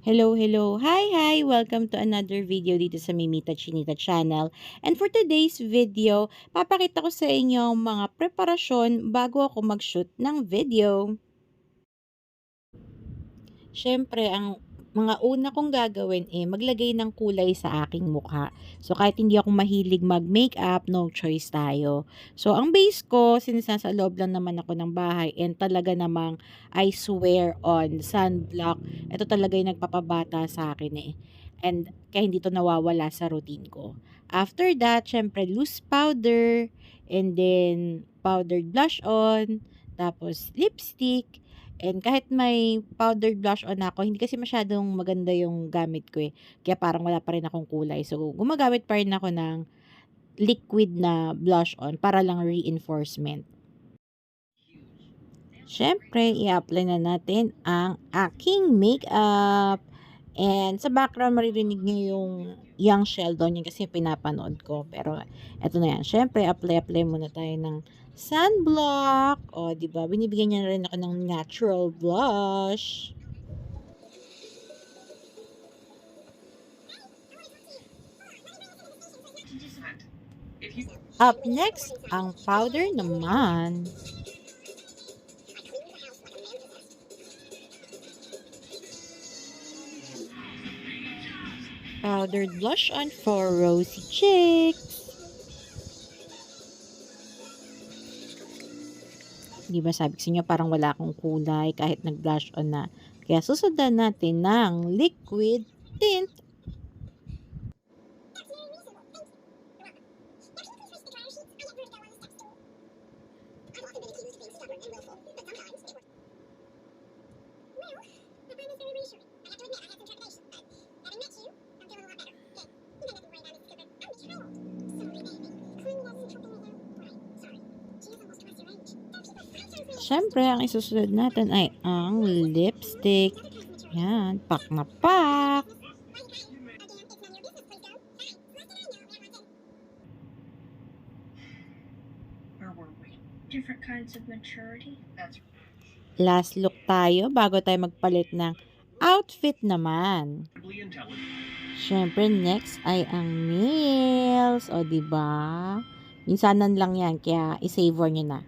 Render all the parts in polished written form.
Hello, hello. Hi. Welcome to another video dito sa Mimita Chinita channel. And for today's video, papakita ko sa inyo ang mga preparasyon bago ako mag-shoot ng video. Siyempre, ang mga una kong gagawin maglagay ng kulay sa aking mukha. So, kahit hindi ako mahilig mag-makeup, no choice tayo. So, ang base ko, since nasa loob lang naman ako ng bahay, and talaga namang I swear on sunblock, ito talaga yung nagpapabata sa akin And kaya hindi to nawawala sa routine ko. After that, syempre, loose powder, and then powdered blush on, tapos lipstick, and kahit may powdered blush on ako, hindi kasi masyadong maganda yung gamit ko kaya parang wala pa rin akong kulay. So, gumagamit pa rin ako ng liquid na blush on para lang reinforcement. Siyempre, i-apply na natin ang aking makeup. And sa background, maririnig niyo yung Young Sheldon, yun kasi pinapanood ko. Pero, eto na yan. Siyempre, apply muna tayo ng sunblock. O, di ba? Binibigyan niya na rin ako ng natural blush. Up next, ang powder naman. Powdered blush on for rosy cheeks. Di ba sabi ko sa inyo parang wala akong kulay kahit nag-blush on na. Kaya susundan natin ng liquid tint. Siyempre, ang isusunod natin ay ang lipstick. Yan, pak na pak. Different kinds of maturity. Last look tayo bago tayo magpalit ng outfit naman. Siyempre, next ay ang nails. O, diba? Minsanan lang yan, kaya isavor nyo na.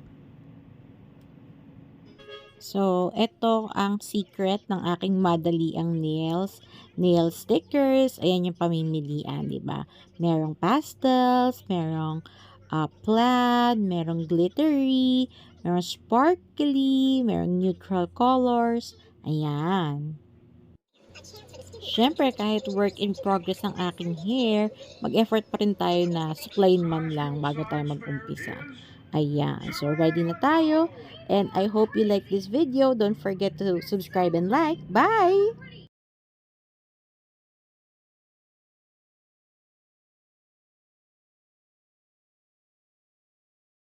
So, ito ang secret ng aking madaliang nails. Nail stickers. Ayan yung pamimilian, di ba? Merong pastels, merong plaid, merong glittery, merong sparkly, merong neutral colors. Ayan. Siyempre, kahit work in progress ang aking hair, mag-effort pa rin tayo na suklayin man lang bago tayo mag-umpisa. Ayan. So, ready na tayo. And I hope you like this video. Don't forget to subscribe and like. Bye!